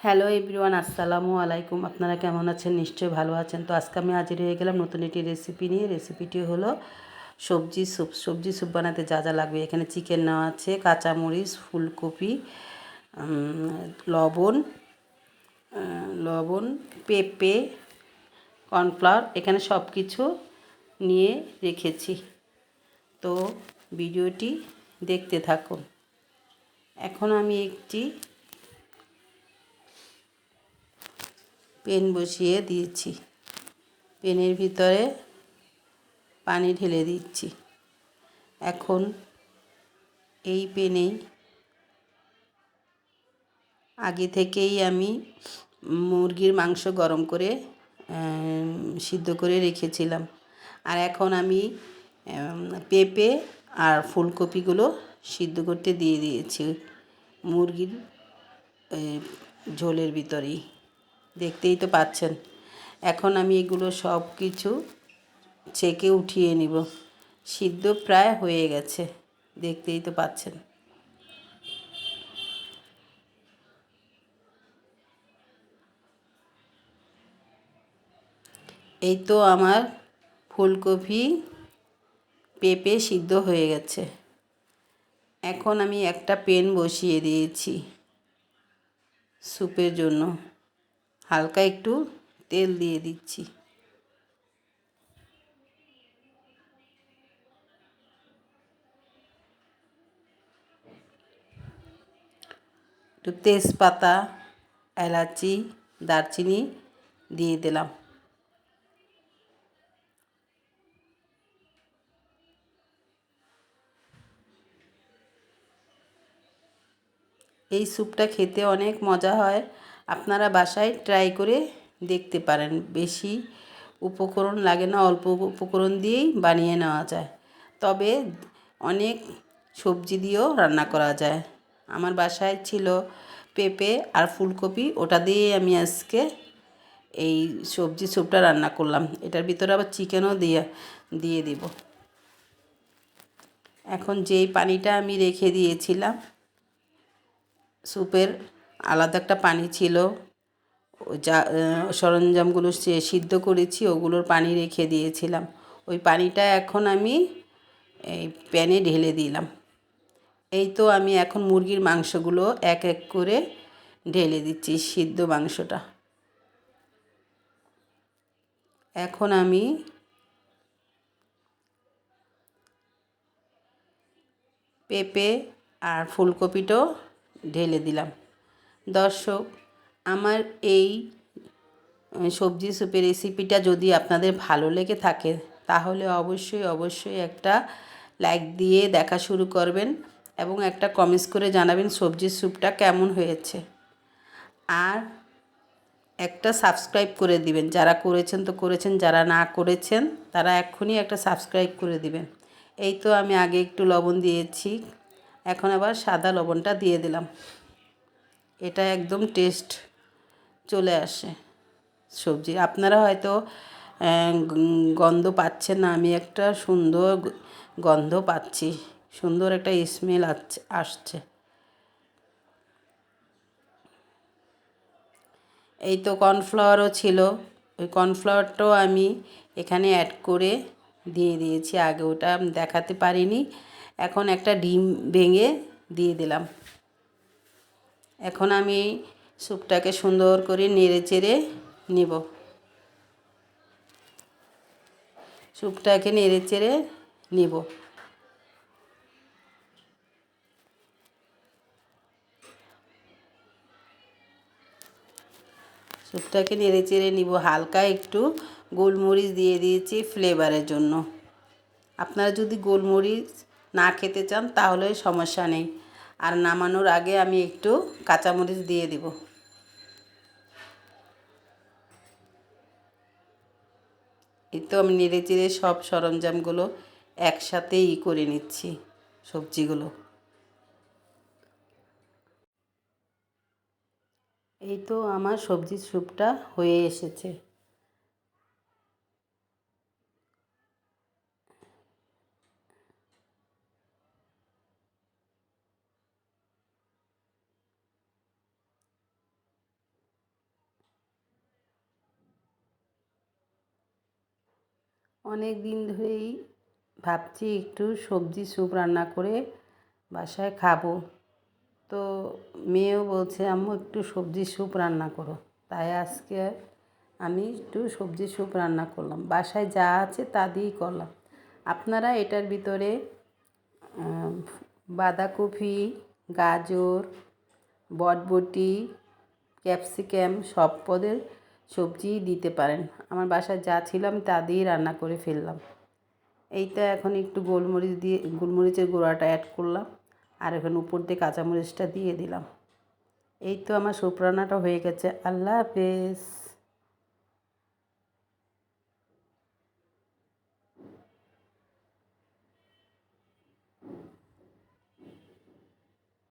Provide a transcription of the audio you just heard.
Hello everyone, আসসালামু আলাইকুম। আপনারা কেমন আছেন? নিশ্চয়ই ভালো আছেন। তো আজকে আমি হাজির হয়ে গেলাম নতুন একটি রেসিপি নিয়ে। রেসিপিটি হলো সবজি স্যুপ। সবজি স্যুপ বানাতে যা যা লাগবে, এখানে চিকেন নেওয়া আছে, কাঁচামরিচ, ফুলকপি, লবণ, লবণ, পেঁপে, কর্নফ্লাওয়ার, এখানে সব কিছু নিয়ে রেখেছি। তো ভিডিওটি দেখতে থাকুন। এখন আমি একটি প্যান বসিয়ে দিয়েছি। প্যানের ভিতরে পানি ঢেলে দিচ্ছি। এখন এই প্যানেই আগে থেকেই আমি মুরগির মাংস গরম করে সিদ্ধ করে রেখেছিলাম। আর এখন আমি পেঁপে আর ফুলকপিগুলো সিদ্ধ করতে দিয়ে দিয়েছি মুরগির ঝোলের ভিতরেই, দেখতেই তো পাচ্ছেন। এখন আমি এগুলো সব কিছু ছেঁকে উঠিয়ে নিব। সিদ্ধ প্রায় হয়ে গেছে, দেখতেই তো পাচ্ছেন। এই তো আমার ফুলকপি পেঁপে সিদ্ধ হয়ে গেছে। এখন আমি একটা প্যান বসিয়ে দিয়েছি স্যুপের জন্য। হালকা একটু তেল দিয়ে দিচ্ছি। একটু তেজপাতা, এলাচি, দারচিনি দিয়ে দিলাম। এই স্যুপটা খেতে অনেক মজা হয়। আপনারা বাসায় ট্রাই করে দেখতে পারেন। বেশি উপকরণ লাগে না, অল্প উপকরণ দিয়েই বানিয়ে নেওয়া যায়। তবে অনেক সবজি দিয়েও রান্না করা যায়। আমার বাসায় ছিল পেঁপে আর ফুলকপি, ওটা দিয়েই আমি আজকে এই সবজি স্যুপটা রান্না করলাম। এটার ভিতরে আবার চিকেনও দিয়ে দিব। এখন যেই পানিটা আমি রেখে দিয়েছিলাম, স্যুপের আলাদা একটা পানি ছিল, যা সরঞ্জামগুলো সিদ্ধ করেছি ওগুলোর পানি রেখে দিয়েছিলাম। ওই পানিটা এখন আমি এই প্যানে ঢেলে দিলাম। এই তো আমি এখন মুরগির মাংসগুলো এক এক করে ঢেলে দিচ্ছি, সিদ্ধ মাংসটা। এখন আমি পেঁপে আর ফুলকপিটাও ঢেলে দিলাম। দর্শক, আমার এই সবজি স্যুপের রেসিপিটা যদি আপনাদের ভালো লেগে থাকে, তাহলে অবশ্যই একটা লাইক দিয়ে দেখা শুরু করবেন এবং একটা কমেন্টস করে জানাবেন সবজির স্যুপটা কেমন হয়েছে। আর একটা সাবস্ক্রাইব করে দিবেন। যারা করেছেন তো করেছেন, যারা না করেছেন তারা এক্ষুনি একটা সাবস্ক্রাইব করে দিবেন। এই তো আমি আগে একটু লবণ দিয়েছি, এখন আবার সাদা লবণটা দিয়ে দিলাম। এটা একদম টেস্ট চলে আসে সবজি। আপনারা হয়তো গন্ধ পাচ্ছেন না, আমি একটা সুন্দর গন্ধ পাচ্ছি, সুন্দর একটা স্মেল আসছে। এই তো কর্নফ্লাওয়ারও ছিল, ওই কর্নফ্লাওয়ারটাও আমি এখানে অ্যাড করে দিয়ে দিয়েছি। আগে ওটা দেখাতে পারিনি। এখন একটা ডিম ভেঙে দিয়ে দিলাম। এখন আমি স্যুপটাকে সুন্দর করে নেড়ে চেড়ে নেব। স্যুপটাকে নেড়ে চেড়ে নেব। স্যুপটাকে নেড়ে চেড়ে নিব। হালকা একটু গোলমরিচ দিয়ে দিয়েছি ফ্লেভারের জন্য। আপনারা যদি গোলমরিচ না খেতে চান তাহলে সমস্যা নেই। আর নামানোর আগে আমি একটু কাঁচামরিচ দিয়ে দিব। এই তো আমি নেড়ে চেড়ে সব সরঞ্জামগুলো একসাথে করে নিচ্ছি, সবজিগুলো। এই তো আমার সবজির স্যুপটা হয়ে এসেছে। অনেক দিন ধরেই ভাবছি একটু সবজি স্যুপ রান্না করে বাসায় খাবো। তো মেয়েও বলছে আম্মু একটু সবজি স্যুপ রান্না করো, তাই আজকে আমি একটু সবজি স্যুপ রান্না করলাম। বাসায় যা আছে তা দিয়েই করলাম। আপনারা এটার ভিতরে বাঁধাকপি, গাজর, বরবটি, ক্যাপসিকাম সব পদের সবজিই দিতে পারেন। আমার বাসায় যা ছিল আমি তা দিয়েই রান্না করে ফেললাম। এইটা এখন একটু গোলমরিচের গুঁড়াটা অ্যাড করলাম, আর এখন উপর দিয়ে কাঁচামরিচটা দিয়ে দিলাম। এই তো আমার স্যুপ রান্নাটা হয়ে গেছে। আল্লাহ হাফেজ।